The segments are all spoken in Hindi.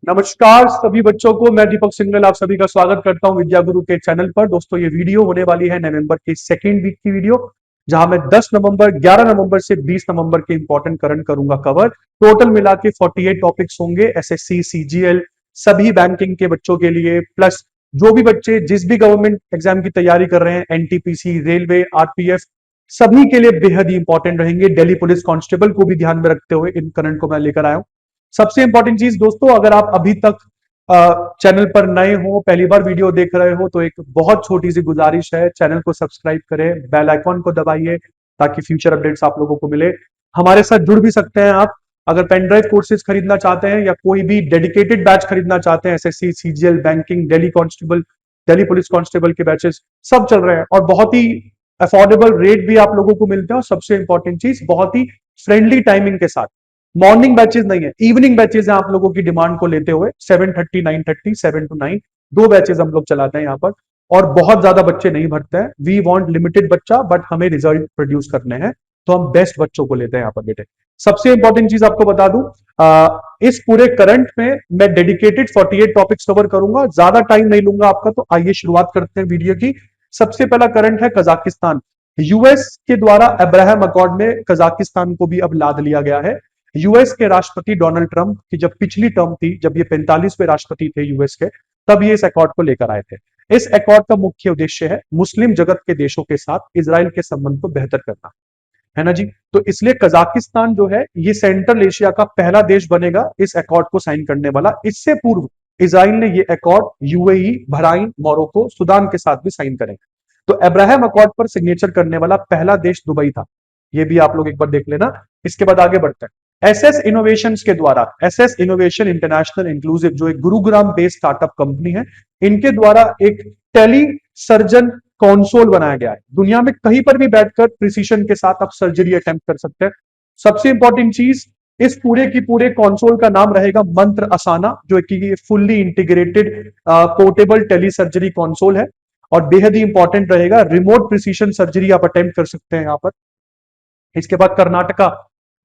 नमस्कार सभी बच्चों को। मैं दीपक सिंगल आप सभी का स्वागत करता हूं विद्या गुरु के चैनल पर। दोस्तों ये वीडियो होने वाली है नवंबर की सेकेंड वीक की वीडियो, जहां मैं 10 नवंबर 11 नवंबर से 20 नवंबर के इंपॉर्टेंट करंट करूंगा कवर। टोटल मिला के 48 टॉपिक्स होंगे एसएससी सीजीएल सभी बैंकिंग के बच्चों के लिए, प्लस जो भी बच्चे जिस भी गवर्नमेंट एग्जाम की तैयारी कर रहे हैं, एनटीपीसी, रेलवे, आरपीएफ, सभी के लिए बेहद ही इंपॉर्टेंट रहेंगे। दिल्ली पुलिस कांस्टेबल को भी ध्यान में रखते हुए इन करंट को मैं लेकर आया हूं। सबसे इंपॉर्टेंट चीज दोस्तों, अगर आप अभी तक चैनल पर नए हो, पहली बार वीडियो देख रहे हो, तो एक बहुत छोटी सी गुजारिश है, चैनल को सब्सक्राइब करें, बेल आइकॉन को दबाइए ताकि फ्यूचर अपडेट्स आप लोगों को मिले। हमारे साथ जुड़ भी सकते हैं आप, अगर पेनड्राइव कोर्सेज खरीदना चाहते हैं या कोई भी डेडिकेटेड बैच खरीदना चाहते हैं। SSC CGL banking, Delhi constable, Delhi police constable के बैचेस सब चल रहे हैं और बहुत ही अफोर्डेबल रेट भी आप लोगों को मिलते हैं। और सबसे इंपॉर्टेंट चीज, बहुत ही फ्रेंडली टाइमिंग के साथ। मॉर्निंग बैचेस नहीं है, इवनिंग बैचेस हैं। आप लोगों की डिमांड को लेते हुए 7:30 9:30 7 to 9 दो बैचेस हम लोग चलाते हैं यहाँ पर। और बहुत ज्यादा बच्चे नहीं भरते हैं, वी वांट लिमिटेड बच्चा, बट हमें रिजल्ट प्रोड्यूस करने हैं, तो हम बेस्ट बच्चों को लेते हैं यहाँ पर बेटे। सबसे इंपॉर्टेंट चीज आपको बता दूं, इस पूरे करंट में मैं डेडिकेटेड 48 टॉपिक्स कवर करूंगा, ज्यादा टाइम नहीं लूंगा आपका। तो आइए शुरुआत करते हैं वीडियो की। सबसे पहला करंट है कजाकिस्तान। यूएस के द्वारा अब्राहम अकॉर्ड में कजाकिस्तान को भी अब लाद लिया गया है। यूएस के राष्ट्रपति डोनाल्ड ट्रंप की जब पिछली टर्म थी, जब ये 45वें राष्ट्रपति थे यूएस के, तब ये इस अकॉर्ड को लेकर आए थे। इस अकॉर्ड का मुख्य उद्देश्य है मुस्लिम जगत के देशों के साथ इजराइल के संबंध को बेहतर करना, है ना जी। तो इसलिए कजाकिस्तान जो है ये सेंट्रल एशिया का पहला देश बनेगा इस अकॉर्ड को साइन करने वाला। इससे पूर्व इजराइल ने ये accord UAE, Bahrain, Morocco, Sudan के साथ भी साइन करेंगे। तो अब्राहम अकॉर्ड पर सिग्नेचर करने वाला पहला देश दुबई था, ये भी आप लोग एक बार देख लेना। इसके बाद आगे बढ़ते हैं। एसएस इनोवेशन के द्वारा, एसएस इनोवेशन इंटरनेशनल इंक्लूसिव, जो एक गुरुग्राम बेस्ड स्टार्टअप कंपनी है, इनके द्वारा एक टेली सर्जन कंसोल बनाया गया है। दुनिया में कहीं पर भी बैठकर प्रिसीशन के साथ आप सर्जरी अटेम्प्ट कर सकते हैं। सबसे इंपॉर्टेंट चीज, इस पूरे की पूरे कंसोल का नाम रहेगा मंत्र असाना, जो कि fully integrated portable tele surgery console है और बेहद ही इंपॉर्टेंट रहेगा। रिमोट प्रिसीशन सर्जरी आप अटेम्प्ट कर सकते हैं यहां पर। इसके बाद कर्नाटका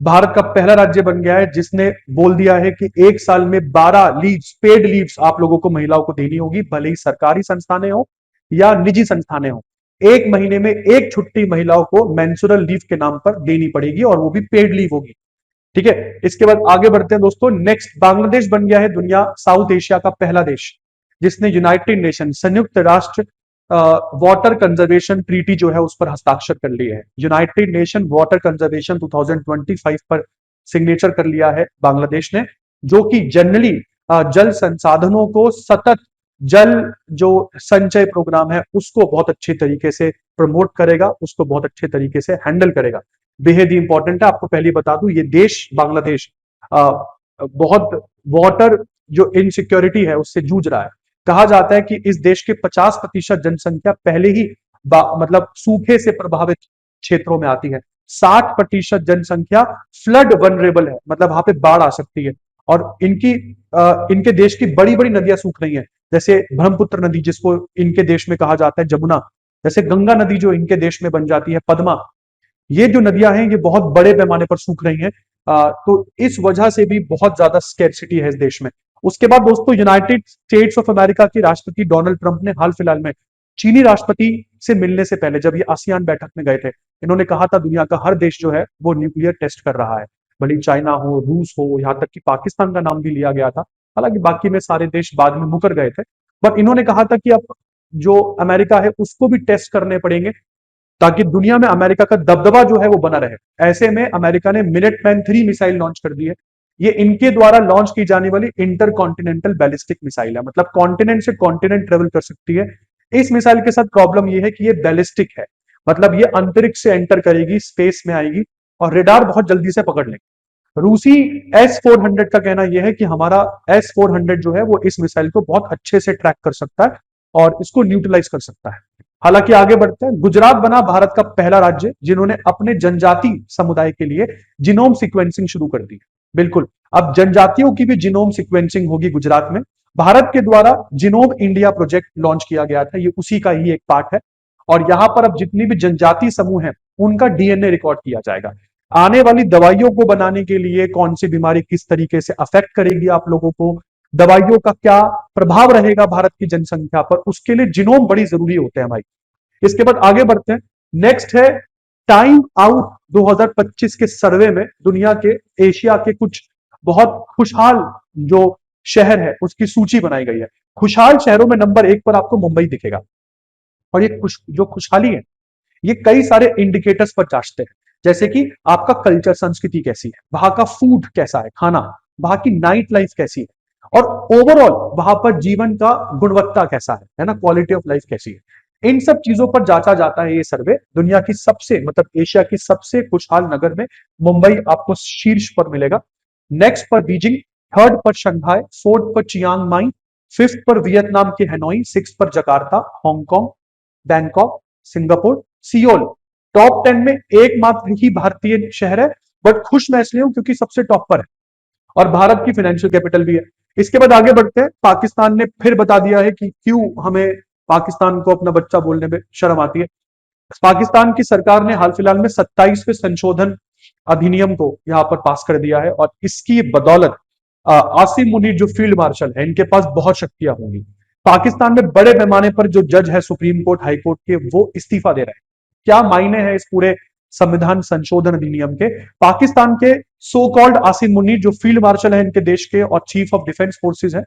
भारत का पहला राज्य बन गया है जिसने बोल दिया है कि एक साल में 12 लीव्स, पेड लीव्स आप लोगों को महिलाओं को देनी होगी, भले ही सरकारी संस्थानें हो या निजी संस्थानें हो। एक महीने में एक छुट्टी महिलाओं को मेंस्ट्रुअल लीव के नाम पर देनी पड़ेगी और वो भी पेड लीव होगी, ठीक है। इसके बाद आगे बढ़ते हैं दोस्तों। नेक्स्ट, बांग्लादेश बन गया है दुनिया साउथ एशिया का पहला देश जिसने यूनाइटेड नेशन, संयुक्त राष्ट्र वाटर कंजर्वेशन ट्रीटी जो है उस पर हस्ताक्षर कर लिए हैं। यूनाइटेड नेशन वाटर कंजर्वेशन 2025 पर सिग्नेचर कर लिया है बांग्लादेश ने, जो कि जनरली जल संसाधनों को, सतत जल जो संचय प्रोग्राम है उसको बहुत अच्छे तरीके से प्रमोट करेगा, उसको बहुत अच्छे तरीके से हैंडल करेगा। बेहद ही इंपॉर्टेंट है। आपको पहले बता दूं, ये देश बांग्लादेश बहुत वाटर जो इनसिक्योरिटी है उससे जूझ रहा है। कहा जाता है कि इस देश के 50% जनसंख्या पहले ही मतलब सूखे से प्रभावित क्षेत्रों में आती है। 60% जनसंख्या फ्लड वनरेबल है, मतलब वहां पे बाढ़ आ सकती है। और इनके देश की बड़ी बड़ी नदियां सूख रही हैं, जैसे ब्रह्मपुत्र नदी जिसको इनके देश में कहा जाता है जमुना, जैसे गंगा नदी जो इनके देश में बन जाती है पद्मा। ये जो नदियां हैं ये बहुत बड़े पैमाने पर सूख रही हैं। तो इस वजह से भी बहुत ज्यादा स्कैर्सिटी है इस देश में। उसके बाद दोस्तों, यूनाइटेड स्टेट्स ऑफ अमेरिका के राष्ट्रपति डोनाल्ड ट्रंप ने हाल फिलहाल में चीनी राष्ट्रपति से मिलने से पहले, जब ये आसियान बैठक में गए थे, इन्होंने कहा था दुनिया का हर देश जो है वो न्यूक्लियर टेस्ट कर रहा है, भले चाइना हो, रूस हो, यहां तक कि पाकिस्तान का नाम भी लिया गया था। हालांकि बाकी में सारे देश बाद में मुकर गए थे, बट इन्होंने कहा था कि अब जो अमेरिका है उसको भी टेस्ट करने पड़ेंगे ताकि दुनिया में अमेरिका का दबदबा जो है वो बना रहे। ऐसे में अमेरिका ने मिनटमैन 3 मिसाइल लॉन्च कर दी है। ये इनके द्वारा लॉन्च की जाने वाली इंटर कॉन्टिनेंटल बैलिस्टिक मिसाइल है, मतलब कॉन्टिनेंट से कॉन्टिनेंट ट्रेवल कर सकती है। इस मिसाइल के साथ प्रॉब्लम ये है कि ये बैलिस्टिक है, मतलब ये अंतरिक्ष से एंटर करेगी, स्पेस में आएगी और रेडार बहुत जल्दी से पकड़ लेगी। रूसी S-400 का कहना यह है कि हमारा S-400 जो है वो इस मिसाइल को बहुत अच्छे से ट्रैक कर सकता है और इसको न्यूट्रलाइज कर सकता है। हालांकि आगे बढ़ते हैं। गुजरात बना भारत का पहला राज्य जिन्होंने अपने जनजाति समुदाय के लिए जीनोम सीक्वेंसिंग शुरू कर दी। बिल्कुल, अब जनजातियों की भी जीनोम सीक्वेंसिंग होगी गुजरात में। भारत के द्वारा जीनोम इंडिया प्रोजेक्ट लॉन्च किया गया था, ये उसी का ही एक पार्ट है। और यहां पर अब जितनी भी जनजाति समूह हैं उनका डीएनए रिकॉर्ड किया जाएगा। आने वाली दवाइयों को बनाने के लिए कौन सी बीमारी किस तरीके से अफेक्ट करेगी आप लोगों को, दवाइयों का क्या प्रभाव रहेगा भारत की जनसंख्या पर, उसके लिए जीनोम बड़ी जरूरी होते हैं भाई। इसके बाद आगे बढ़ते हैं। नेक्स्ट है टाइम आउट 2025 के सर्वे में दुनिया के, एशिया के कुछ बहुत खुशहाल जो शहर है उसकी सूची बनाई गई है। खुशहाल शहरों में नंबर 1 पर आपको मुंबई दिखेगा। और ये जो खुशहाली है ये कई सारे इंडिकेटर्स पर जांचते हैं, जैसे कि आपका कल्चर, संस्कृति कैसी है, वहां का फूड कैसा है, खाना, वहां की नाइट लाइफ कैसी है, और ओवरऑल वहां पर जीवन का गुणवत्ता कैसा है ना, क्वालिटी ऑफ लाइफ कैसी है। इन सब चीजों पर जांचा जाता है ये सर्वे। दुनिया की सबसे, मतलब एशिया की सबसे खुशहाल नगर में मुंबई आपको शीर्ष पर मिलेगा। नेक्स्ट पर बीजिंग, थर्ड पर शंघाई, फोर्थ पर चियांग माई, फिफ्थ पर वियतनाम के हेनोई, सिक्स पर Jakarta, Hong Kong, Bangkok, Singapore, Seoul. Top 10 में एकमात्र ही भारतीय शहर है, बट खुश मैं इसलिए हूं क्योंकि सबसे टॉप पर है और भारत की फाइनेंशियल कैपिटल भी है। इसके बाद आगे बढ़ते हैं। पाकिस्तान ने फिर बता दिया है कि क्यों हमें पाकिस्तान को अपना बच्चा बोलने में शर्म आती है। पाकिस्तान की सरकार ने हाल फिलहाल में 27वें संशोधन अधिनियम को यहां पर पास कर दिया है और इसकी बदौलत आसिम मुनीर जो फील्ड मार्शल है इनके पास बहुत शक्तियां होंगी। पाकिस्तान में बड़े पैमाने पर जो जज है सुप्रीम कोर्ट, हाई कोर्ट के, वो इस्तीफा दे रहे हैं। क्या मायने हैं इस पूरे संविधान संशोधन अधिनियम के? पाकिस्तान के सो कॉल्ड आसिम मुनीर जो फील्ड मार्शल है इनके देश के और चीफ ऑफ डिफेंस फोर्सेज है,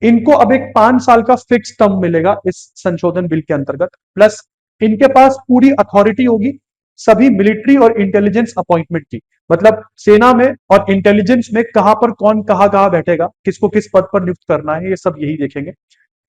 इनको अब एक 5 साल का फिक्स टर्म मिलेगा इस संशोधन बिल के अंतर्गत। प्लस इनके पास पूरी अथॉरिटी होगी सभी मिलिट्री और इंटेलिजेंस अपॉइंटमेंट की। मतलब सेना में और इंटेलिजेंस में कहां पर कौन कहां कहां बैठेगा, किसको किस पद पर नियुक्त करना है, ये सब यही देखेंगे।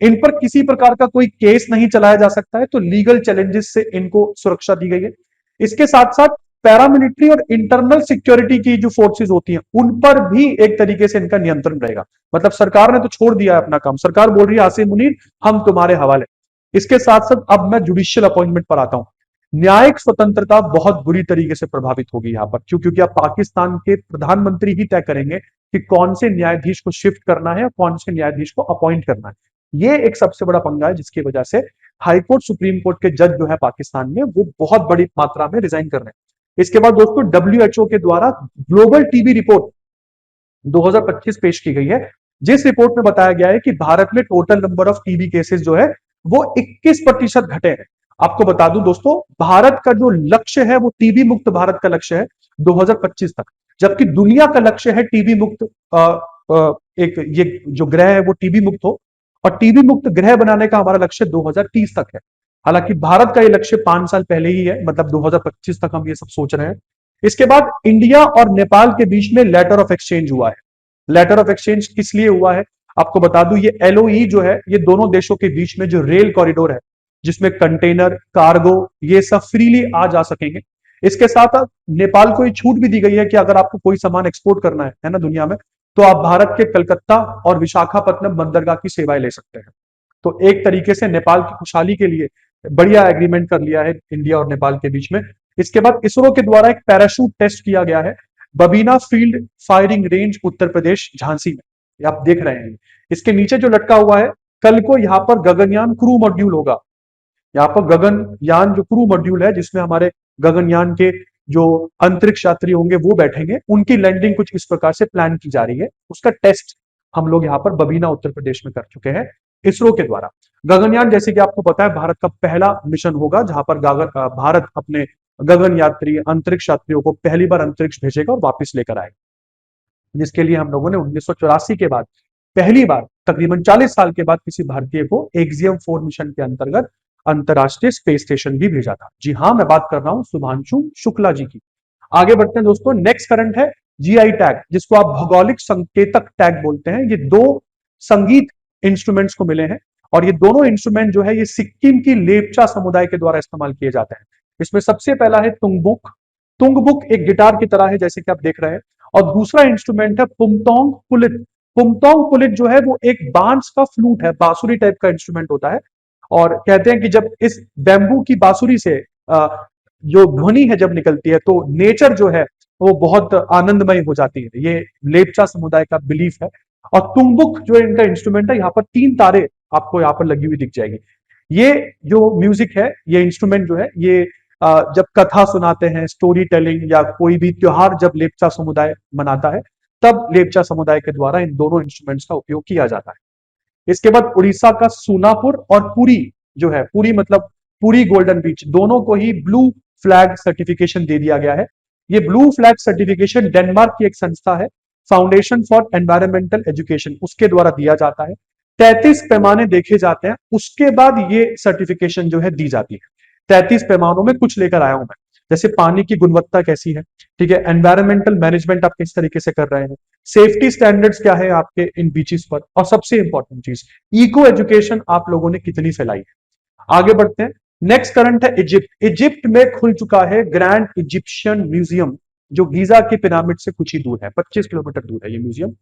इन पर किसी प्रकार का कोई केस नहीं चलाया जा सकता है, तो लीगल चैलेंजेस से इनको सुरक्षा दी गई है। इसके साथ साथ पैरामिलिट्री और इंटरनल सिक्योरिटी की जो फोर्सेस होती हैं उन पर भी एक तरीके से इनका नियंत्रण रहेगा। मतलब सरकार ने तो छोड़ दिया है अपना काम, सरकार बोल रही है आसिम मुनीर हम तुम्हारे हवाले। इसके साथ साथ अब मैं जुडिशियल अपॉइंटमेंट पर आता हूं। न्यायिक स्वतंत्रता बहुत बुरी तरीके से प्रभावित होगी यहां पर। क्यों? क्योंकि अब पाकिस्तान के प्रधानमंत्री ही तय करेंगे कि कौन से न्यायाधीश को शिफ्ट करना है और कौन से न्यायाधीश को अपॉइंट करना है। ये एक सबसे बड़ा पंगा है जिसकी वजह से हाईकोर्ट, सुप्रीम कोर्ट के जज जो है पाकिस्तान में वो बहुत बड़ी मात्रा में रिजाइन कर रहे हैं। इसके बाद दोस्तों WHO के द्वारा ग्लोबल टीबी रिपोर्ट 2025 पेश की गई है, जिस रिपोर्ट में बताया गया है कि भारत में total number of TB cases जो है वो 21% घटे हैं। आपको बता दूं दोस्तों, भारत का जो लक्ष्य है वो टीबी मुक्त भारत का लक्ष्य है 2025 तक, जबकि दुनिया का लक्ष्य है टीबी मुक्त एक ये जो ग्रह है वो टीबी मुक्त हो, और टीबी मुक्त ग्रह बनाने का हमारा लक्ष्य 2030 तक है। हालांकि भारत का ये लक्ष्य 5 साल पहले ही है, मतलब 2025 तक हम ये सब सोच रहे हैं। इसके बाद इंडिया और नेपाल के बीच में लेटर ऑफ एक्सचेंज हुआ है। लेटर ऑफ एक्सचेंज किस लिए हुआ है आपको बता दूं, ये LOE जो है ये दोनों देशों के बीच में जो रेल कॉरिडोर है जिसमें कंटेनर, कार्गो ये सब फ्रीली आ जा सकेंगे। इसके साथ नेपाल को ये छूट भी दी गई है कि अगर आपको कोई सामान एक्सपोर्ट करना है ना दुनिया में, तो आप भारत के कलकत्ता और विशाखापट्टनम बंदरगाह की सेवाएं ले सकते हैं। तो एक तरीके से नेपाल की खुशहाली के लिए बढ़िया एग्रीमेंट कर लिया है इंडिया और नेपाल के बीच में। इसके बाद इसरो के द्वारा एक पैराशूट टेस्ट किया गया है Babina field firing range, Uttar Pradesh, Jhansi में। ये आप देख रहे हैं, इसके नीचे जो लटका हुआ है, कल को यहां पर गगनयान क्रू मॉड्यूल होगा। यहाँ पर गगनयान जो क्रू मॉड्यूल है जिसमें हमारे गगनयान के जो अंतरिक्ष यात्री होंगे वो बैठेंगे, उनकी लैंडिंग कुछ इस प्रकार से प्लान की जा रही है। उसका टेस्ट हम लोग यहाँ पर बबीना उत्तर प्रदेश में कर चुके हैं इसरो के द्वारा। गगनयान जैसे कि आपको पता है भारत का पहला मिशन होगा जहां पर भारत अपने गगन यात्री, अंतरिक्ष यात्रियों को पहली बार अंतरिक्ष भेजेगा और वापस लेकर आएगा, जिसके लिए हम लोगों ने 1984 के बाद पहली बार तकरीबन 40 साल के बाद किसी भारतीय को एक्सियम 4 मिशन के अंतर्गत अंतरराष्ट्रीय स्पेस स्टेशन भी भेजा था। जी हाँ, मैं बात कर रहा हूं शुभांशु शुक्ला जी की। आगे बढ़ते हैं दोस्तों। नेक्स्ट करंट है GI टैग, जिसको आप भौगोलिक संकेतक टैग बोलते हैं। ये 2 संगीत इंस्ट्रूमेंट्स को मिले हैं और ये दोनों इंस्ट्रूमेंट जो है ये सिक्किम की लेपचा समुदाय के द्वारा इस्तेमाल किए जाते हैं। इसमें सबसे पहला है तुंगबुक। तुंगबुक एक गिटार की तरह है जैसे कि आप देख रहे हैं, और दूसरा इंस्ट्रूमेंट है पुमतोंग पुलित। पुमतोंग पुलित जो है वो एक बांस का फ्लूट है, बांसुरी टाइप का इंस्ट्रूमेंट होता है। और कहते हैं कि जब इस बैम्बू की बांसुरी से जो ध्वनि है जब निकलती है तो नेचर जो है वो बहुत आनंदमय हो जाती है। ये लेपचा समुदाय का बिलीफ है। और तुंगबुक जो इनका इंस्ट्रूमेंट है, यहाँ पर 3 तारे आपको यहाँ पर लगी हुई दिख जाएगी। ये जो म्यूजिक है, ये इंस्ट्रूमेंट जो है ये जब कथा सुनाते हैं, स्टोरी टेलिंग या कोई भी त्योहार जब लेपचा समुदाय मनाता है तब लेपचा समुदाय के द्वारा इन दोनों इंस्ट्रूमेंट्स का उपयोग किया जाता है। इसके बाद उड़ीसा का सूनापुर और पुरी जो है, पुरी मतलब पुरी गोल्डन बीच, दोनों को ही ब्लू फ्लैग सर्टिफिकेशन दे दिया गया है। ये ब्लू फ्लैग सर्टिफिकेशन डेनमार्क की एक संस्था है, फाउंडेशन फॉर एनवायरमेंटल एजुकेशन, उसके द्वारा दिया जाता है। 33 पैमाने देखे जाते हैं, उसके बाद ये सर्टिफिकेशन जो है दी जाती है। 33 पैमानों में कुछ लेकर आया हूं मैं, जैसे पानी की गुणवत्ता कैसी है, ठीक है, एनवायरमेंटल मैनेजमेंट आप किस तरीके से कर रहे हैं, सेफ्टी स्टैंडर्ड्स क्या है आपके इन बीचेस पर, और सबसे इंपॉर्टेंट चीज इको एजुकेशन आप लोगों ने कितनी फैलाई है। आगे बढ़ते हैं। नेक्स्ट करंट है इजिप्ट। इजिप्ट में खुल चुका है ग्रैंड इजिप्शियन म्यूजियम, जो गीजा के पिरामिड से कुछ ही दूर है, 25 किलोमीटर दूर है ये म्यूजियम।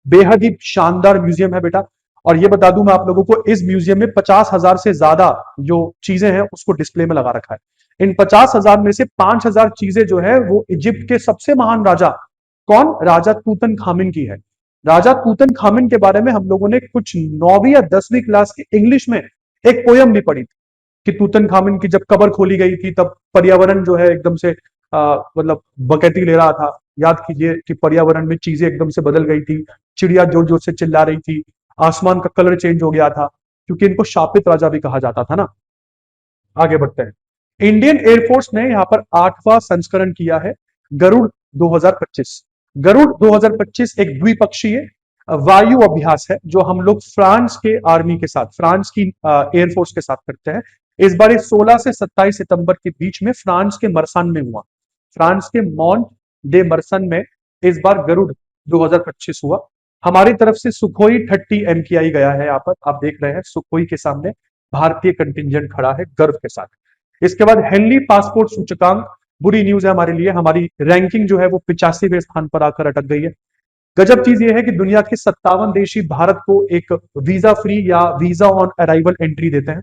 बेहद ही शानदार म्यूजियम है बेटा। और ये बता दूं मैं आप लोगों को, इस म्यूजियम में 50,000 से ज्यादा जो चीजें हैं उसको डिस्प्ले में लगा रखा है। इन 50,000 में से 5,000 चीजें जो है वो इजिप्ट के सबसे महान राजा, कौन, राजा तूतन खामिन की है। राजा तूतन खामिन के बारे में हम लोगों ने कुछ 9वीं या 10वीं क्लास की इंग्लिश में एक पोयम भी पढ़ी थी कि तूतन खामिन की जब कब्र खोली गई थी तब पर्यावरण जो है एकदम से मतलब बकैती ले रहा था। याद कीजिए कि पर्यावरण में चीजें एकदम से बदल गई थी, चिड़िया जोर जोर से चिल्ला रही थी, आसमान का कलर चेंज हो गया था, क्योंकि इनको शापित राजा भी कहा जाता था ना। आगे बढ़ते हैं। इंडियन एयरफोर्स ने यहां पर 8वां संस्करण किया है, गरुड़ 2025। गरुड़ 2025 एक द्विपक्षीय वायु अभ्यास है जो हम लोग फ्रांस के आर्मी के साथ, फ्रांस की एयरफोर्स के साथ करते हैं। इस बार 16 से 27 सितंबर के बीच में फ्रांस के मरसन में हुआ, फ्रांस के मॉन्ट डे मरसन में इस बार गरुड़ 2025 हुआ। हमारी तरफ से सुखोई 30 MKI गया है, यहाँ पर आप देख रहे हैं सुखोई के सामने भारतीय कंटिंजेंट खड़ा है गर्व के साथ। इसके बाद हेनली पासपोर्ट सूचकांक, बुरी न्यूज है हमारे लिए, हमारी रैंकिंग जो है वो 85वें स्थान पर आकर अटक गई है। गजब चीज ये है कि दुनिया के 57 देश ही भारत को एक वीजा फ्री या वीजा ऑन अराइवल एंट्री देते हैं।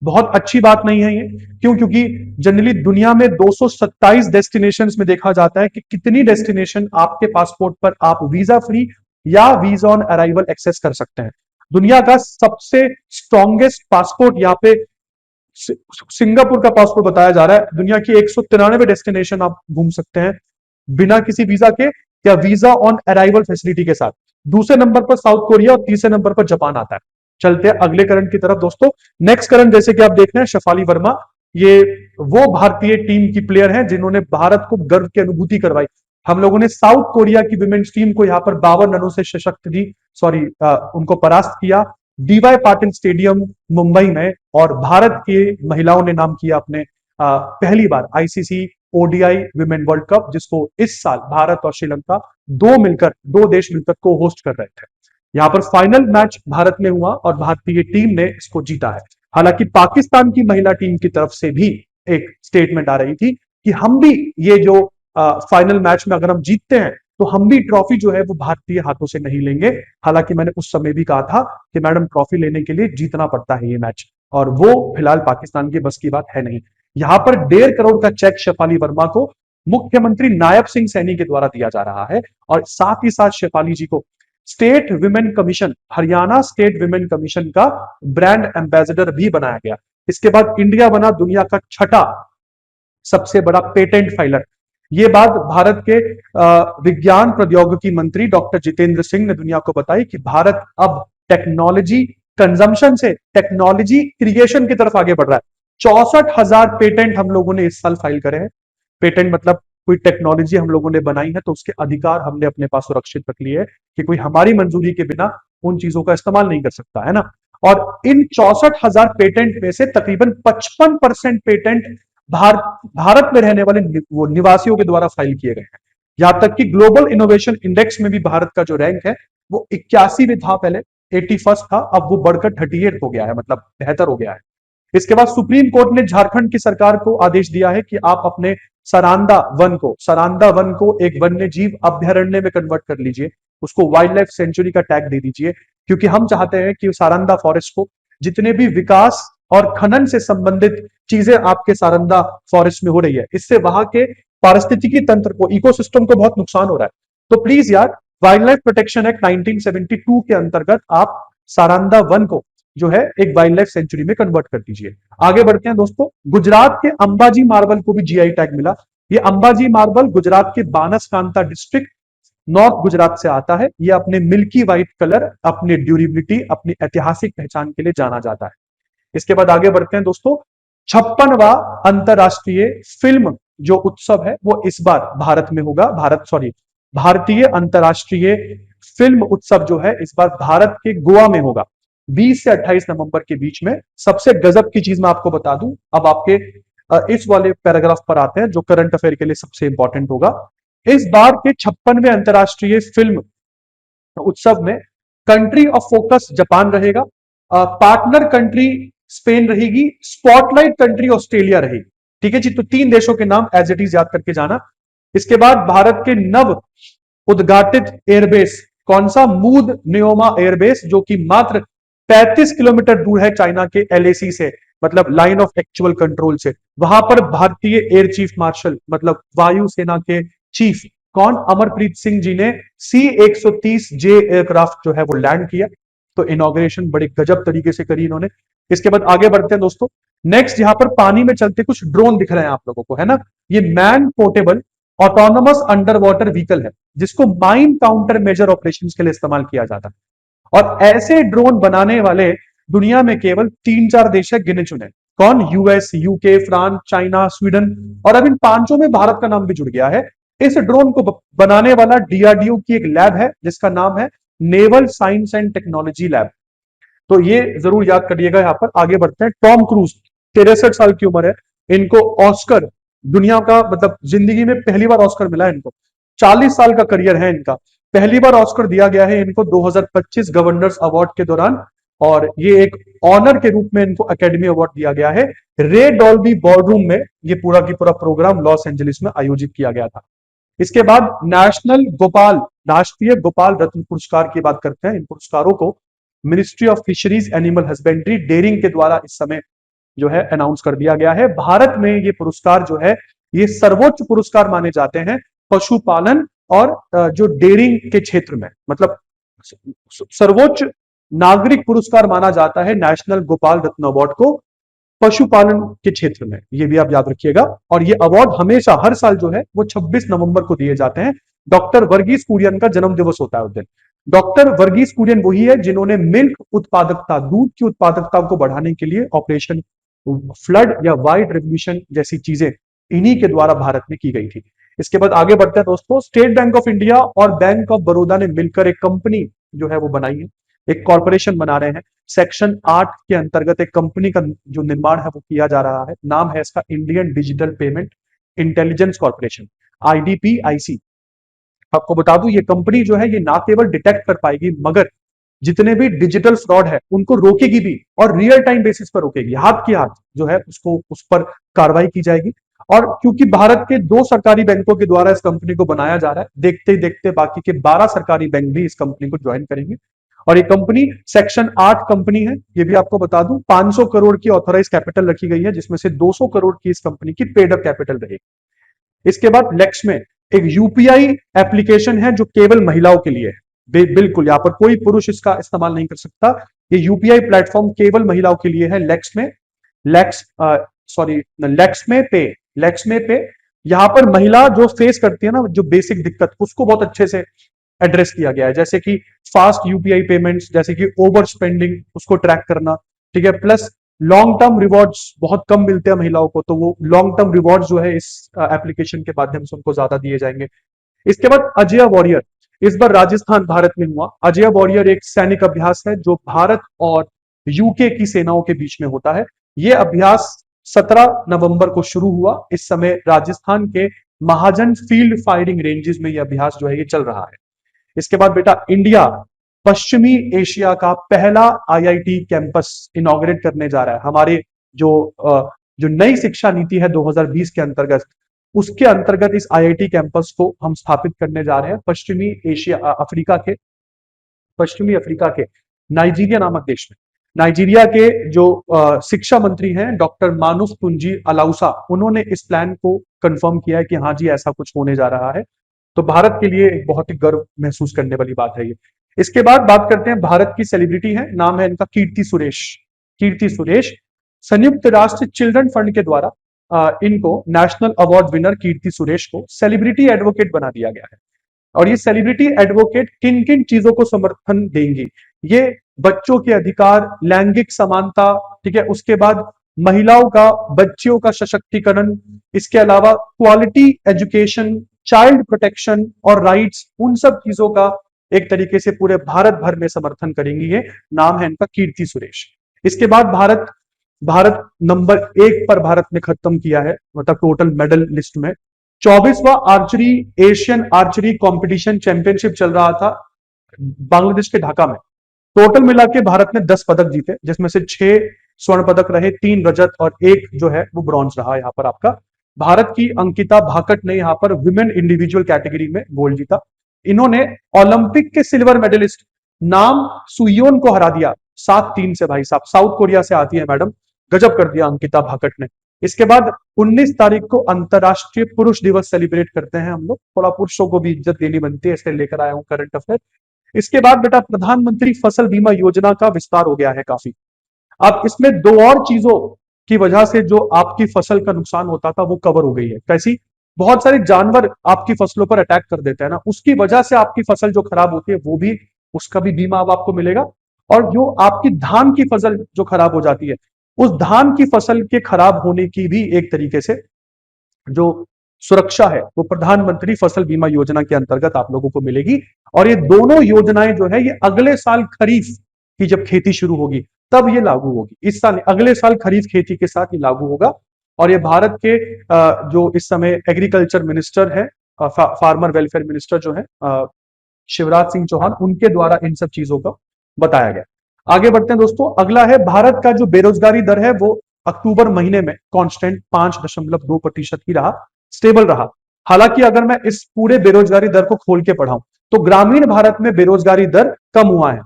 बहुत अच्छी बात नहीं है ये, क्यों, क्योंकि जनरली दुनिया में 227 डेस्टिनेशन में देखा जाता है कि कितनी डेस्टिनेशन आपके पासपोर्ट पर आप वीजा फ्री या वीजा ऑन अराइवल एक्सेस कर सकते हैं। दुनिया का सबसे स्ट्रॉन्गेस्ट पासपोर्ट यहाँ पे सिंगापुर का पासपोर्ट बताया जा रहा है। दुनिया की 193 डेस्टिनेशन आप घूम सकते हैं बिना किसी वीजा के या वीजा ऑन अराइवल फैसिलिटी के साथ। दूसरे नंबर पर साउथ कोरिया और तीसरे नंबर पर जापान आता है। चलते हैं अगले करंट की तरफ दोस्तों। नेक्स्ट करंट जैसे कि आप देख रहे हैं, शेफाली वर्मा, ये वो भारतीय टीम की प्लेयर हैं जिन्होंने भारत को गर्व की अनुभूति करवाई। हम लोगों ने साउथ कोरिया की विमेन्स टीम को यहाँ पर 52 रनों से सशक्त दी, उनको परास्त किया डीवाई पाटिल स्टेडियम मुंबई में। और भारत के महिलाओं ने नाम किया अपने पहली बार ICC ODI women world cup, जिसको इस साल भारत और श्रीलंका दो देश मिलकर को होस्ट कर रहे थे। यहाँ पर फाइनल मैच भारत में हुआ और भारतीय टीम ने इसको जीता है। हालांकि पाकिस्तान की महिला टीम की तरफ से भी एक स्टेटमेंट आ रही थी कि हम भी ये जो फाइनल मैच में अगर हम जीतते हैं तो हम भी ट्रॉफी जो है वो भारतीय हाथों से नहीं लेंगे। हालांकि मैंने उस समय भी कहा था कि मैडम ट्रॉफी लेने के लिए जीतना पड़ता है ये मैच, और वो फिलहाल पाकिस्तान की बस की बात है नहीं। यहां पर 1.5 करोड़ का चेक शेफाली वर्मा को मुख्यमंत्री नायब सिंह सैनी के द्वारा दिया जा रहा है, और साथ ही साथ शेफाली जी को state women commission, Haryana state women commission का ब्रांड एम्बेसडर भी बनाया गया। इसके बाद इंडिया बना दुनिया का 6ठा सबसे बड़ा पेटेंट फाइलर। ये बात भारत के विज्ञान प्रौद्योगिकी मंत्री डॉक्टर जितेंद्र सिंह ने दुनिया को बताई कि भारत अब टेक्नोलॉजी कंजम्पशन से टेक्नोलॉजी क्रिएशन की तरफ आगे बढ़ रहा है। 64,000 पेटेंट हम लोगों ने इस साल फाइल करे हैं। पेटेंट मतलब कोई टेक्नोलॉजी हम लोगों ने बनाई है तो उसके अधिकार हमने अपने पास सुरक्षित रख लिए है कि कोई हमारी मंजूरी के बिना उन चीजों का इस्तेमाल नहीं कर सकता है ना। और इन 64,000 पेटेंट में से तकरीबन 55% पेटेंट भारत में रहने वाले निवासियों के द्वारा फाइल किए गए हैं। यहां तक कि ग्लोबल इनोवेशन इंडेक्स में भी भारत का जो रैंक है वो 81 था, पहले 81 था, अब वो बढ़कर 38 हो गया है, मतलब बेहतर हो गया है। इसके बाद सुप्रीम कोर्ट ने झारखंड की सरकार को आदेश दिया है कि आप अपने सरांदा वन को एक वन्य जीव अभ्यारण्य में कन्वर्ट कर लीजिए, उसको वाइल्ड लाइफ सेंचुरी का टैग दे दीजिए, क्योंकि हम चाहते हैं कि सारंदा फॉरेस्ट को जितने भी विकास और खनन से संबंधित चीजें आपके सारंदा फॉरेस्ट में हो रही है, इससे वहां के पारिस्थितिकी तंत्र को, इकोसिस्टम को बहुत नुकसान हो रहा है। तो प्लीज यार, वाइल्ड लाइफ प्रोटेक्शन एक्ट 1972 के अंतर्गत आप सारंदा वन को जो है एक वाइल्ड लाइफ सेंचुरी में कन्वर्ट कर दीजिए। आगे बढ़ते हैं दोस्तों। गुजरात के अंबाजी मार्बल को भी जीआई टैग मिला। ये अंबाजी मार्बल गुजरात के बानसकांता डिस्ट्रिक्ट नॉर्थ गुजरात से आता है। यह अपने मिल्की व्हाइट कलर, अपनी ड्यूरेबिलिटी, अपनी ऐतिहासिक पहचान के लिए जाना जाता है। इसके बाद आगे बढ़ते हैं दोस्तों। 56वां अंतरराष्ट्रीय फिल्म जो उत्सव है वो इस बार भारत में होगा। भारतीय अंतरराष्ट्रीय फिल्म उत्सव जो है इस बार भारत के गोवा में होगा, 20 से 28 नवंबर के बीच में। सबसे गजब की चीज मैं आपको बता दूं, अब आपके इस वाले पैराग्राफ पर आते हैं जो करंट अफेयर के लिए सबसे इंपॉर्टेंट होगा। इस बार के 56वें अंतरराष्ट्रीय फिल्म उत्सव में कंट्री ऑफ फोकस जापान रहेगा, पार्टनर कंट्री स्पेन रहेगी, स्पॉटलाइट कंट्री ऑस्ट्रेलिया रहेगी। ठीक है जी, तो 3 देशों के नाम एज इट इज याद करके जाना। इसके बाद भारत के नव उद्घाटित एयरबेस कौन सा? मूद न्योमा एयरबेस, जो कि मात्र 35 किलोमीटर दूर है चाइना के LAC से, मतलब लाइन ऑफ एक्चुअल कंट्रोल से। वहां पर भारतीय एयर चीफ मार्शल मतलब वायुसेना के चीफ कौन? अमरप्रीत सिंह जी ने C-130J एयरक्राफ्ट जो है वो लैंड किया। तो इनॉग्रेशन बड़े गजब तरीके से करी इन्होंने। इसके बाद आगे बढ़ते हैं दोस्तों। नेक्स्ट यहां पर पानी में चलते कुछ ड्रोन दिख रहे हैं आप लोगों को, है ना? ये man portable autonomous under water vehicle है, जिसको माइन काउंटर मेजर ऑपरेशन के लिए इस्तेमाल किया जाता है। और ऐसे ड्रोन बनाने वाले दुनिया में केवल 3-4 देश है गिने चुने। कौन? US, UK, France, China, Sweden, और अब इन 5 में भारत का नाम भी जुड़ गया है। इस ड्रोन को बनाने वाला DRDO की एक लैब है जिसका नाम है naval science and technology lab. तो ये जरूर याद करिएगा। यहां पर आगे बढ़ते हैं। टॉम क्रूज 63 साल की उम्र है, इनको ऑस्कर, दुनिया का मतलब जिंदगी में पहली बार ऑस्कर मिला है इनको। 40 साल का करियर है इनका, पहली बार ऑस्कर दिया गया है इनको 2025 गवर्नर्स अवार्ड के दौरान, और ये एक ऑनर के रूप में इनको एकेडमी अवार्ड दिया गया है। रे डॉल्बी बॉर्डरूम में ये पूरा की पूरा प्रोग्राम लॉस एंजलिस में आयोजित किया गया था। इसके बाद राष्ट्रीय गोपाल रत्न पुरस्कार की बात करते हैं। इन पुरस्कारों को ministry of fisheries animal husbandry dairying के द्वारा इस समय जो है अनाउंस कर दिया गया है। भारत में ये पुरस्कार जो है ये सर्वोच्च पुरस्कार माने जाते हैं पशुपालन और जो डेयरिंग के क्षेत्र में, मतलब सर्वोच्च नागरिक पुरस्कार माना जाता है नेशनल गोपाल रत्न अवार्ड को पशुपालन के क्षेत्र में। ये भी आप याद रखिएगा। और ये अवार्ड हमेशा हर साल जो है वो 26 नवंबर को दिए जाते हैं। डॉक्टर वर्गीस कुरियन का जन्म दिवस होता है उस दिन। डॉक्टर वर्गीस कुरियन वही है जिन्होंने मिल्क उत्पादकता, दूध की उत्पादकता को बढ़ाने के लिए ऑपरेशन फ्लड या व्हाइट रेवोल्यूशन जैसी चीजें इन्हीं के द्वारा भारत में की गई थी। इसके बाद आगे बढ़ते हैं दोस्तों। स्टेट बैंक ऑफ इंडिया और बैंक ऑफ बड़ौदा ने मिलकर एक कंपनी जो है वो बनाई है, एक कॉर्पोरेशन बना रहे हैं। सेक्शन 8 के अंतर्गत एक कंपनी का जो निर्माण है वो किया जा रहा है। नाम है इसका Indian digital payment intelligence corporation, IDPIC। आपको बता दूं ये कंपनी जो है ये ना केवल डिटेक्ट कर पाएगी मगर जितने भी डिजिटल फ्रॉड है उनको रोकेगी भी, और रियल टाइम बेसिस पर रोकेगी, हाथ की हाथ जो है उसको उस पर कार्रवाई की जाएगी। और क्योंकि भारत के 2 सरकारी बैंकों के द्वारा इस कंपनी को बनाया जा रहा है, देखते ही देखते बाकी के 12 सरकारी बैंक भी इस कंपनी को ज्वाइन करेंगे। और ये कंपनी सेक्शन 8 कंपनी है। ये भी आपको बता दूं 500 करोड़ की ऑथोराइज कैपिटल रखी गई है, जिसमें से 200 करोड़ की इस कंपनी की पेड अप कैपिटल रहेगी। इसके बाद लेक्स में एक यूपीआई एप्लीकेशन है जो केवल महिलाओं के लिए है। बिल्कुल यहां पर कोई पुरुष इसका इस्तेमाल नहीं कर सकता। ये यूपीआई प्लेटफॉर्म केवल महिलाओं के लिए है। लेक्स में पे यहां पर महिला जो फेस करती है ना जो बेसिक दिक्कत, उसको बहुत अच्छे से एड्रेस किया गया है, जैसे कि फास्ट यूपीआई पेमेंट्स, जैसे कि ओवर स्पेंडिंग उसको ट्रैक करना, ठीक है। प्लस लॉन्ग टर्म रिवॉर्ड्स बहुत कम मिलते हैं महिलाओं को, तो वो लॉन्ग टर्म रिवॉर्ड्स जो है इस एप्लीकेशन के माध्यम से उनको ज्यादा दिए जाएंगे। इसके बाद अजय वॉरियर, इस बार राजस्थान भारत में हुआ। अजय वॉरियर एक सैनिक अभ्यास है जो भारत और यूके की सेनाओं के बीच में होता है। यह अभ्यास 17 नवंबर को शुरू हुआ। इस समय राजस्थान के महाजन फील्ड फायरिंग रेंजेस में यह अभ्यास जो है ये चल रहा है। इसके बाद बेटा इंडिया पश्चिमी एशिया का पहला IIT कैंपस इनॉग्रेट करने जा रहा है। हमारे जो नई शिक्षा नीति है 2020 के अंतर्गत, उसके अंतर्गत इस IIT कैंपस को हम स्थापित करने जा रहे हैं पश्चिमी अफ्रीका के नाइजीरिया नामक देश में। नाइजीरिया के जो शिक्षा मंत्री हैं डॉक्टर मानुफ तुंजी अलाउसा, उन्होंने इस प्लान को कंफर्म किया है कि हाँ जी ऐसा कुछ होने जा रहा है। तो भारत के लिए एक बहुत ही गर्व महसूस करने वाली बात है ये। इसके बाद बात करते हैं भारत की सेलिब्रिटी है, नाम है इनका कीर्ति सुरेश। कीर्ति सुरेश संयुक्त राष्ट्र चिल्ड्रन फंड के द्वारा इनको national award winner Keerthy Suresh को सेलिब्रिटी एडवोकेट बना दिया गया है। और ये सेलिब्रिटी एडवोकेट किन किन चीजों को समर्थन देंगी? ये बच्चों के अधिकार, लैंगिक समानता, ठीक है, उसके बाद महिलाओं का, बच्चियों का सशक्तिकरण, इसके अलावा क्वालिटी एजुकेशन, चाइल्ड प्रोटेक्शन और राइट्स, उन सब चीजों का एक तरीके से पूरे भारत भर में समर्थन करेंगी। ये नाम है इनका कीर्ति सुरेश। इसके बाद भारत भारत नंबर 1 पर भारत ने खत्म किया है, मतलब टोटल मेडल लिस्ट में 24वां archery Asian archery competition championship चल रहा था बांग्लादेश के ढाका में। टोटल मिला के भारत ने 10 पदक जीते, जिसमें से 6 स्वर्ण पदक रहे, 3 रजत और 1 जो है वो ब्रॉन्ज रहा। यहाँ पर आपका भारत की अंकिता भाकट ने यहाँ पर विमेन इंडिविजुअल कैटेगरी में गोल्ड जीता। इन्होंने ओलंपिक के सिल्वर मेडलिस्ट नाम सुयोन को हरा दिया 7-3 से। भाई साहब, साउथ कोरिया से आती है मैडम, गजब कर दिया अंकिता भाकट ने। इसके बाद 19 तारीख को अंतरराष्ट्रीय पुरुष दिवस सेलिब्रेट करते हैं हम लोग, थोड़ा पुरुषों को भी इज्जत देनी बनती है, इसलिए लेकर आया हूं करंट अफेयर। इसके बाद बेटा प्रधानमंत्री फसल बीमा योजना का विस्तार हो गया है काफी। अब इसमें 2 और चीजों की वजह से जो आपकी फसल का नुकसान होता था वो कवर हो गई है। कैसी? बहुत सारे जानवर आपकी फसलों पर अटैक कर देते हैं ना, उसकी वजह से आपकी फसल जो खराब होती है वो भी, उसका भी बीमा अब आपको मिलेगा। और जो आपकी धान की फसल जो खराब हो जाती है, उस धान की फसल के खराब होने की भी एक तरीके से जो सुरक्षा है वो प्रधानमंत्री फसल बीमा योजना के अंतर्गत आप लोगों को मिलेगी। और ये दोनों योजनाएं जो है ये अगले साल खरीफ की जब खेती शुरू होगी तब ये लागू होगी। इस साल, अगले साल खरीफ खेती के साथ ये लागू होगा। और ये भारत के जो इस समय एग्रीकल्चर मिनिस्टर है, फार्मर वेलफेयर मिनिस्टर जो है शिवराज सिंह चौहान, उनके द्वारा इन सब चीजों का बताया गया। आगे बढ़ते हैं दोस्तों। अगला है भारत का जो बेरोजगारी दर है वो अक्टूबर महीने में कांस्टेंट 5.2% ही रहा, स्टेबल रहा। हालांकि अगर मैं इस पूरे बेरोजगारी दर को खोल के पढ़ाऊं तो ग्रामीण भारत में बेरोजगारी दर कम हुआ है,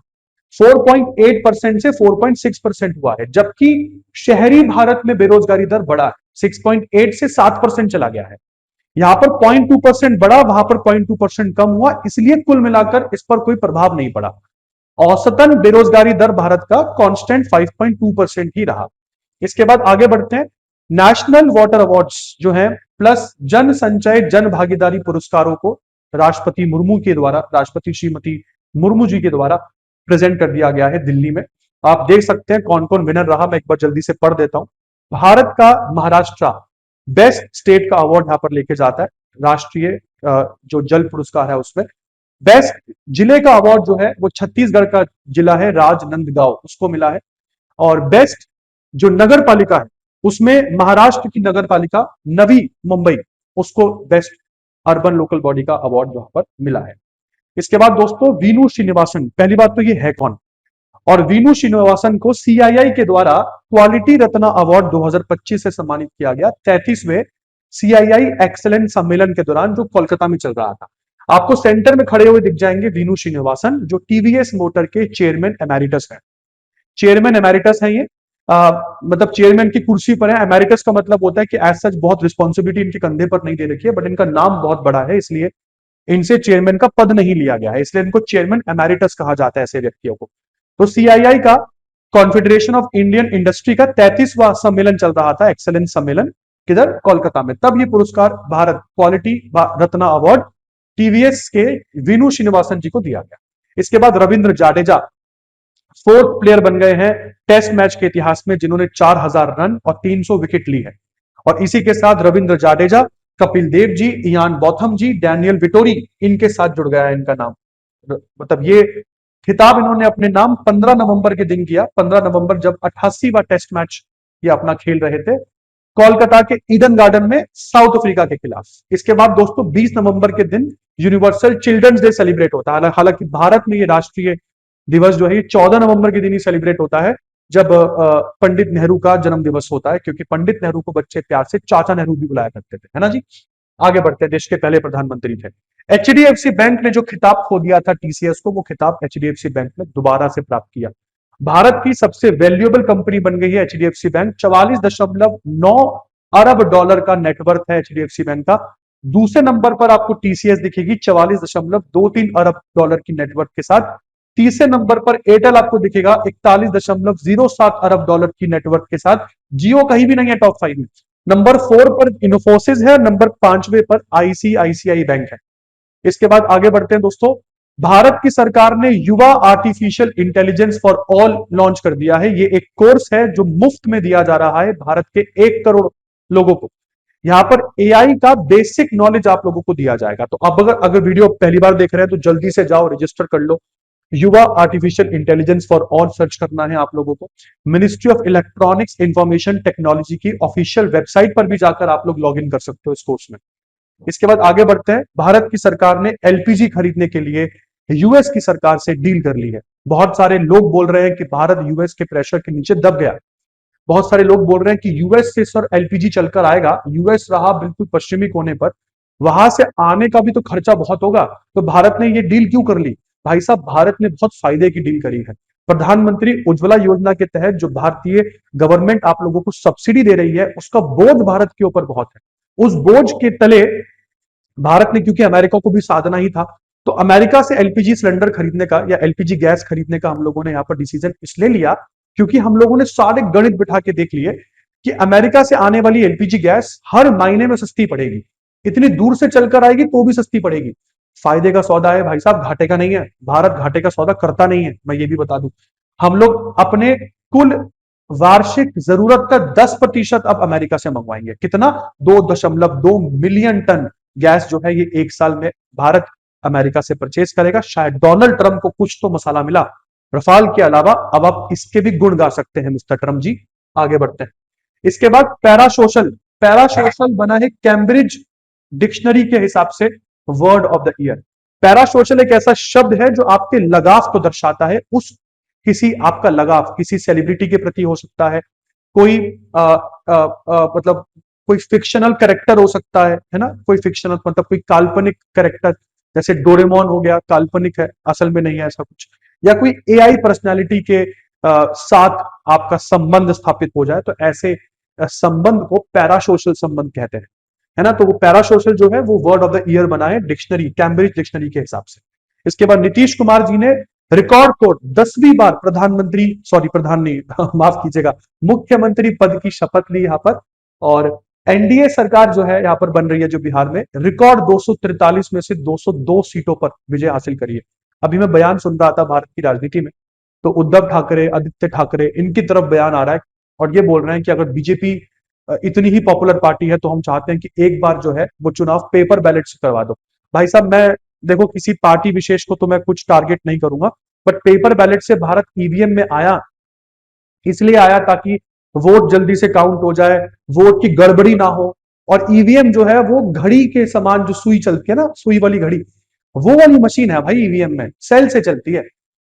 4.8% से 4.6% हुआ है, जबकि शहरी भारत में बेरोजगारी दर बढ़ा है, 6.8 से 7% चला गया है। यहां पर 0.2% बढ़ा, वहां पर 0.2% कम हुआ, इसलिए कुल मिलाकर इस पर कोई प्रभाव नहीं पड़ा। औसतन बेरोजगारी दर भारत का कांस्टेंट 5.2% ही रहा। इसके बाद आगे बढ़ते हैं। नेशनल वाटर अवार्ड्स जो है प्लस जन संचय जन भागीदारी पुरस्कारों को राष्ट्रपति मुर्मू के द्वारा, राष्ट्रपति श्रीमती मुर्मू जी के द्वारा प्रेजेंट कर दिया गया है दिल्ली में। आप देख सकते हैं कौन कौन विनर रहा, मैं एक बार जल्दी से पढ़ देता हूं। भारत का महाराष्ट्र बेस्ट स्टेट का अवार्ड यहां पर लेके जाता है, राष्ट्रीय जो जल पुरस्कार है उसमें। बेस्ट जिले का अवार्ड जो है वो छत्तीसगढ़ का जिला है राजनांदगांव, उसको मिला है। और बेस्ट जो नगर पालिका है उसमें महाराष्ट्र की नगर पालिका नवी मुंबई, उसको बेस्ट अर्बन लोकल बॉडी का अवार्ड यहां पर मिला है। इसके बाद दोस्तों वीनू श्रीनिवासन, पहली बात तो ये है कौन, और वीनू श्रीनिवासन को सीआईआई के द्वारा क्वालिटी रत्ना अवार्ड 2025 से सम्मानित किया गया, 33वें सीआईआई एक्सेलेंस सम्मेलन के दौरान जो कोलकाता में चल रहा था। आपको सेंटर में खड़े हुए दिख जाएंगे वीनू श्रीनिवासन, जो टीवीएस मोटर के चेयरमैन एमेरिटस है। चेयरमैन एमेरिटस है ये, मतलब चेयरमैन की कुर्सी पर है। एमेरिटस का मतलब होता है कि एज सच बहुत रिस्पॉन्सिबिलिटी इनके कंधे पर नहीं दे रखी है, बट इनका नाम बहुत बड़ा है, इसलिए इनसे चेयरमैन का पद नहीं लिया गया है, इसलिए इनको चेयरमैन एमेरिटस कहा जाता है ऐसे व्यक्तियों को। तो सीआईआई का, कॉन्फेडरेशन ऑफ इंडियन इंडस्ट्री का 33वां सम्मेलन चल रहा था, एक्सेलेंस सम्मेलन, किधर? कोलकाता में। तब ये पुरस्कार Bharat quality Ratna award TVS के वीनू श्रीनिवासन जी को दिया गया। इसके बाद रविंद्र जाडेजा 4th प्लेयर बन गए हैं टेस्ट मैच के इतिहास में जिन्होंने 4000 रन और 300 विकेट ली है। और इसी के साथ रविंद्र जाडेजा, कपिल देव जी, इयान बॉथम जी, डैनियल विटोरी, इनके साथ जुड़ गया है इनका नाम। मतलब ये खिताब इन्होंने अपने नाम 15 नवंबर के दिन किया, 15 नवंबर जब 88वां टेस्ट मैच ये अपना खेल रहे थे कोलकाता के ईडन गार्डन में साउथ अफ्रीका के खिलाफ। इसके बाद दोस्तों 20 नवंबर के दिन यूनिवर्सल चिल्ड्रंस डे सेलिब्रेट होता है। हालांकि भारत में ये राष्ट्रीय दिवस जो है ये 14 नवंबर के दिन ही सेलिब्रेट होता है, जब पंडित नेहरू का जन्म दिवस होता है, क्योंकि पंडित नेहरू को बच्चे प्यार से चाचा नेहरू भी बुलाया करते थे, है ना जी। आगे बढ़ते हैं, देश के पहले प्रधानमंत्री थे। एचडीएफसी बैंक ने जो खिताब खो दिया था टीसीएस को, वो खिताब एचडीएफसी बैंक ने दोबारा से प्राप्त किया। भारत की सबसे वैल्यूएबल कंपनी बन गई है एचडीएफसी बैंक। 44.9 अरब डॉलर का नेटवर्थ है एचडीएफसी बैंक का। दूसरे नंबर पर आपको टीसीएस दिखेगी 44.23 अरब डॉलर की नेटवर्थ के साथ। तीसरे नंबर पर एयरटेल आपको दिखेगा 41.07 अरब डॉलर की नेटवर्थ के साथ। जियो कहीं भी नहीं है टॉप 5 में। नंबर 4 पर इन्फोसिस है, नंबर 5वें पर आईसीआईसीआई बैंक है। इसके बाद आगे बढ़ते हैं दोस्तों। भारत की सरकार ने युवा artificial intelligence for all launch कर दिया है। ये एक कोर्स है जो मुफ्त में दिया जा रहा है भारत के 1 करोड़ लोगों को। यहां पर एआई का बेसिक नॉलेज आप लोगों को दिया जाएगा। तो अब अगर वीडियो पहली बार देख रहे हैं तो जल्दी से जाओ, रजिस्टर कर लो। युवा artificial intelligence for all search करना है आप लोगों को। Ministry of electronics information technology की ऑफिशियल वेबसाइट पर भी जाकर आप लोग लॉग इन कर सकते हो इस कोर्स में। इसके बाद आगे बढ़ते हैं। भारत की सरकार ने एलपीजी खरीदने के लिए यूएस की सरकार से डील कर ली है। बहुत सारे लोग बोल रहे हैं कि भारत यूएस के प्रेशर के नीचे दब गया। बहुत सारे लोग बोल रहे हैं कि यूएस से सर एलपीजी चलकर आएगा, यूएस रहा बिल्कुल पश्चिमी कोने पर, वहां से आने का भी तो खर्चा बहुत होगा, तो भारत ने ये डील क्यों कर ली? भाई साहब, भारत ने बहुत फायदे की डील करी है। प्रधानमंत्री उज्ज्वला योजना के तहत जो भारतीय गवर्नमेंट आप लोगों को सब्सिडी दे रही है, उसका बोझ भारत के ऊपर बहुत है। उस बोझ के तले भारत ने, क्योंकि अमेरिका को भी साधना ही था, तो अमेरिका से एलपीजी सिलेंडर खरीदने का या एलपीजी गैस खरीदने का हम लोगों ने यहाँ पर डिसीजन इसलिए लिया क्योंकि हम लोगों ने सारे गणित बिठा के देख लिए कि अमेरिका से आने वाली एलपीजी गैस हर महीने में सस्ती पड़ेगी। इतनी दूर से चलकर आएगी तो भी सस्ती पड़ेगी। फायदे का सौदा है भाई साहब, घाटे का नहीं है। भारत घाटे का सौदा करता नहीं है, मैं ये भी बता दूं। हम लोग अपने कुल वार्षिक जरूरत का 10% अब अमेरिका से मंगवाएंगे। कितना? 2.2 मिलियन टन गैस जो है ये एक साल में भारत अमेरिका से परचेज करेगा। शायद डोनाल्ड ट्रंप को कुछ तो मसाला मिला रफाल के अलावा। अब आप इसके भी गुण गा सकते हैं मिस्टर ट्रंप जी। आगे बढ़ते हैं। इसके बाद पैरासोशल। पैरासोशल बना है कैम्ब्रिज डिक्शनरी के हिसाब से word of the year. Parasocial एक ऐसा शब्द है जो आपके लगाव को दर्शाता है। उस किसी आपका लगाव किसी सेलिब्रिटी के प्रति हो सकता है, कोई मतलब कोई फिक्शनल कैरेक्टर हो सकता है ना, कोई फिक्शनल मतलब कोई काल्पनिक कैरेक्टर, जैसे डोरेमोन हो गया, काल्पनिक है, असल में नहीं है ऐसा कुछ, या कोई एआई पर्सनालिटी के साथ आपका संबंध स्थापित हो जाए, तो ऐसे संबंध को पैरासोशल संबंध कहते हैं, है ना। तो वो पैरासोशल जो है वो वर्ड ऑफ द ईयर बना है डिक्शनरी, कैम्ब्रिज डिक्शनरी के हिसाब से। इसके बाद नीतीश कुमार जी ने रिकॉर्ड तोड़ 10वीं बार प्रधानमंत्री, सॉरी प्रधान नहीं माफ कीजिएगा, मुख्यमंत्री पद की शपथ ली यहां पर। और एनडीए सरकार जो है यहां पर बन रही है जो बिहार में, रिकॉर्ड 243 में से 202 सीटों पर विजय हासिल करी है। अभी मैं बयान सुन रहा था भारत की राजनीति में, तो उद्धव ठाकरे, आदित्य ठाकरे, इनकी तरफ बयान आ रहा है और ये बोल रहे हैं कि अगर बीजेपी इतनी ही पॉपुलर पार्टी है तो हम चाहते हैं कि एक बार जो है वो चुनाव पेपर बैलेट से करवा दो। भाई साहब, मैं देखो किसी पार्टी विशेष को तो मैं कुछ टारगेट नहीं करूंगा, बट पेपर बैलेट से भारत ईवीएम में आया, इसलिए आया ताकि वोट जल्दी से काउंट हो जाए, वोट की गड़बड़ी ना हो। और ईवीएम जो है वो घड़ी के समान, जो सुई चलती है ना, सुई वाली घड़ी, वो वाली मशीन है भाई। ईवीएम में सेल से चलती है।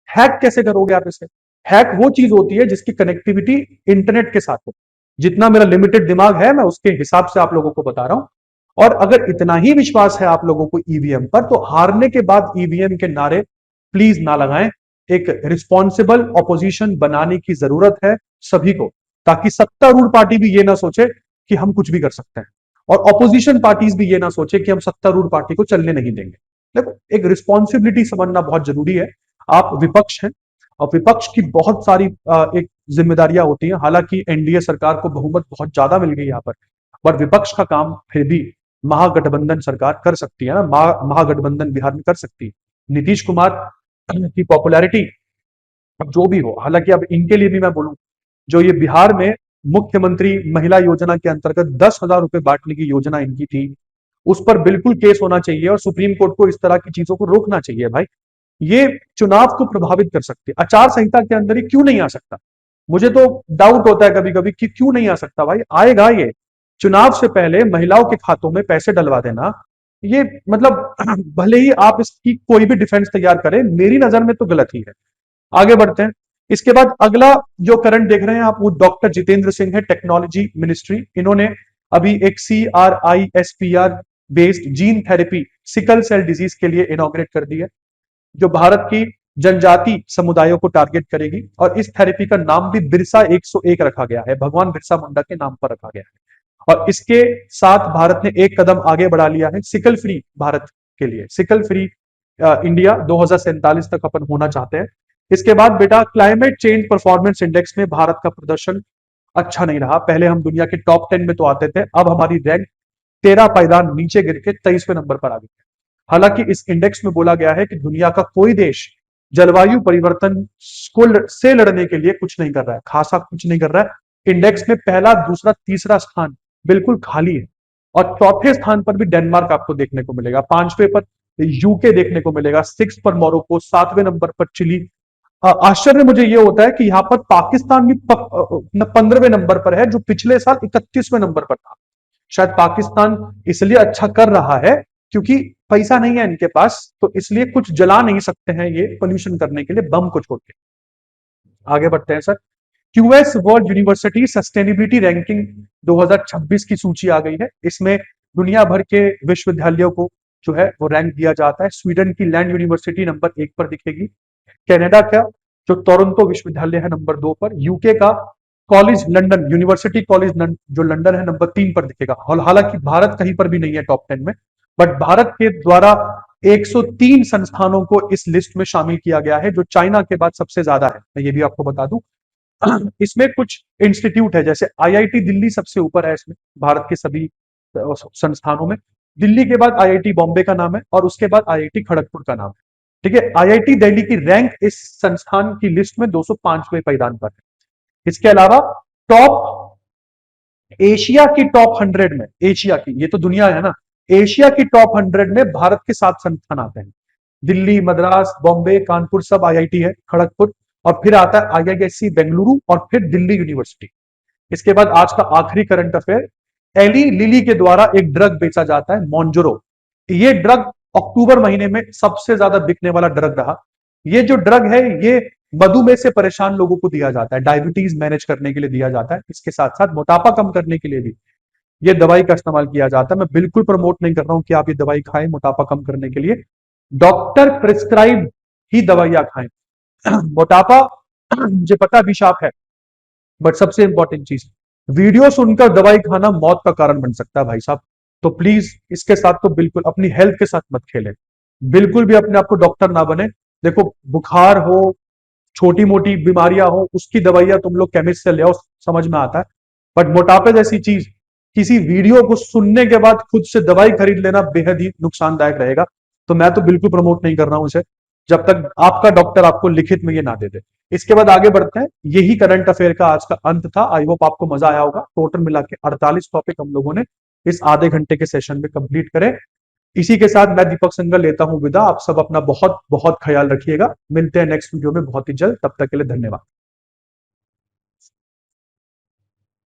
हैक कैसे करोगे आप इसे? हैक वो चीज होती है जिसकी कनेक्टिविटी इंटरनेट के साथ हो। जितना मेरा लिमिटेड दिमाग है मैं उसके हिसाब से आप लोगों को बता रहा हूं। और अगर इतना ही विश्वास है आप लोगों को ईवीएम पर, तो हारने के बाद ईवीएम के नारे प्लीज ना लगाएं। एक रिस्पॉन्सिबल ऑपोजिशन बनाने की जरूरत है सभी को, ताकि सत्तारूढ़ पार्टी भी ये ना सोचे कि हम कुछ भी कर सकते हैं, और ऑपोजिशन पार्टीज भी ये ना सोचे कि हम सत्तारूढ़ पार्टी को चलने नहीं देंगे। देखो, एक रिस्पॉन्सिबिलिटी समझना बहुत जरूरी है। आप विपक्ष हैं और विपक्ष की बहुत सारी एक जिम्मेदारियां होती हैं। हालांकि एनडीए सरकार को बहुमत बहुत ज्यादा मिल गई यहाँ पर विपक्ष का काम फिर भी महागठबंधन सरकार कर सकती है ना, महागठबंधन बिहार में कर सकती है। नीतीश कुमार की पॉपुलैरिटी अब जो भी हो, हालांकि अब इनके लिए भी मैं बोलूं, जो ये बिहार में मुख्यमंत्री महिला योजना के अंतर्गत 10,000 रुपए बांटने की योजना इनकी थी, उस पर बिल्कुल केस होना चाहिए और सुप्रीम कोर्ट को इस तरह की चीजों को रोकना चाहिए भाई। ये चुनाव को प्रभावित कर सकती है। आचार संहिता के अंदर ही क्यों नहीं आ सकता? मुझे तो डाउट होता है कभी कभी कि क्यों नहीं आ सकता। भाई आएगा ये। चुनाव से पहले महिलाओं के खातों में पैसे डलवा देना, ये मतलब भले ही आप इसकी कोई भी डिफेंस तैयार करें, मेरी नजर में तो गलत ही है। आगे बढ़ते हैं। इसके बाद अगला जो करंट देख रहे हैं आप, वो डॉक्टर जितेंद्र सिंह है, टेक्नोलॉजी मिनिस्ट्री। इन्होंने अभी एक CRISPR based gene therapy sickle cell disease के लिए इनॉग्रेट कर दी है, जो भारत की जनजाति समुदायों को टारगेट करेगी। और इस थेरेपी का नाम भी बिरसा 101 रखा गया है, भगवान बिरसा मुंडा के नाम पर रखा गया है। और इसके साथ भारत ने एक कदम आगे बढ़ा लिया है सिकल फ्री भारत के लिए। सिकल फ्री इंडिया 2047 तक अपन होना चाहते हैं। इसके बाद बेटा, क्लाइमेट चेंज परफॉर्मेंस इंडेक्स में भारत का प्रदर्शन अच्छा नहीं रहा। पहले हम दुनिया के टॉप 10 में तो आते थे, अब हमारी रैंक 13 पायदान नीचे गिर के 23वें नंबर पर आ गई। हालांकि इस इंडेक्स में बोला गया है कि दुनिया का कोई देश जलवायु परिवर्तन से लड़ने के लिए कुछ नहीं कर रहा है, खासा कुछ नहीं कर रहा है। इंडेक्स में पहला, दूसरा, तीसरा स्थान बिल्कुल खाली है, और चौथे स्थान पर भी डेनमार्क आपको देखने को मिलेगा, पांचवें पर यूके देखने को मिलेगा, सिक्स पर मोरक्को, सातवें नंबर पर चिली। आश्चर्य मुझे यह होता है कि यहां पर पाकिस्तान भी 15वें नंबर पर है, जो पिछले साल 31वें नंबर पर था। शायद पाकिस्तान इसलिए अच्छा कर रहा है क्योंकि पैसा नहीं है इनके पास, तो इसलिए कुछ जला नहीं सकते हैं ये पोल्यूशन करने के लिए, बम को छोड़ के। आगे बढ़ते हैं sir. QS world university sustainability ranking 2026 की सूची आ गई है। इसमें दुनिया भर के विश्वविद्यालयों को जो है वो रैंक दिया जाता है। स्वीडन की लैंड यूनिवर्सिटी नंबर 1 पर दिखेगी। कनाडा का जो टोरंटो विश्वविद्यालय है नंबर 2 पर। यूके का कॉलेज लंदन, यूनिवर्सिटी कॉलेज जो लंदन है, नंबर 3 पर दिखेगा। हालांकि भारत कहीं पर भी नहीं है टॉप 10 में, बट भारत के द्वारा 103 संस्थानों को इस लिस्ट में शामिल किया गया है, जो चाइना के बाद सबसे ज्यादा है, मैं ये भी आपको बता दूं। इसमें कुछ इंस्टीट्यूट है, जैसे आईआईटी दिल्ली सबसे ऊपर है इसमें, भारत के सभी संस्थानों में। दिल्ली के बाद आईआईटी बॉम्बे का नाम है, और उसके बाद आईआईटी खड़गपुर का नाम है। ठीक है, आईआईटी दिल्ली की रैंक इस संस्थान की लिस्ट में 205वें पायदान पर है। इसके अलावा टॉप एशिया की टॉप 100 में, एशिया की, ये तो दुनिया है ना, एशिया की टॉप 100 में भारत के 7 संस्थान आते हैं। दिल्ली, मद्रास, बॉम्बे, कानपुर सब आईआईटी है, खड़गपुर, और फिर आता है आईआईएससी बेंगलुरु, और फिर दिल्ली यूनिवर्सिटी। इसके बाद आज का आखिरी करंट अफेयर। एली लिली के द्वारा एक ड्रग बेचा जाता है, मॉन्जोरो। ये ड्रग अक्टूबर महीने में सबसे ज्यादा बिकने वाला ड्रग रहा। ये जो ड्रग है, ये मधुमेह से परेशान लोगों को दिया जाता है, डायबिटीज मैनेज करने के लिए दिया जाता है। इसके साथ साथ मोटापा कम करने के लिए भी ये दवाई का इस्तेमाल किया जाता है। मैं बिल्कुल प्रमोट नहीं कर रहा हूं कि आप ये दवाई खाएं मोटापा कम करने के लिए, डॉक्टर प्रिस्क्राइब ही दवाइयां खाएं। मोटापा मुझे पता अभिशाप है, बट सबसे इंपॉर्टेंट चीज, वीडियो सुनकर दवाई खाना मौत का कारण बन सकता है भाई साहब। तो प्लीज इसके साथ तो बिल्कुल अपनी हेल्थ के साथ मत खेलें, बिल्कुल भी अपने आप को डॉक्टर ना बने। देखो, बुखार हो, छोटी मोटी बीमारियां हो, उसकी दवाइयां तुम लोग केमिस्ट से ले आओ, समझ में आता है। बट मोटापे जैसी चीज, किसी वीडियो को सुनने के बाद खुद से दवाई खरीद लेना बेहद ही नुकसानदायक रहेगा। तो मैं तो बिल्कुल प्रमोट नहीं कर रहा हूं इसे, जब तक आपका डॉक्टर आपको लिखित में ये ना दे दे। इसके बाद आगे बढ़ते हैं। यही करंट अफेयर का आज का अंत था। आई होप आपको मजा आया होगा। टोटल मिला के 48 टॉपिक हम लोगों ने इस आधे घंटे के सेशन में कंप्लीट करे। इसी के साथ मैं दीपक सिंघल लेता हूं विदा। आप सब अपना बहुत बहुत ख्याल रखिएगा। मिलते हैं नेक्स्ट वीडियो में बहुत ही जल्द। तब तक के लिए धन्यवाद।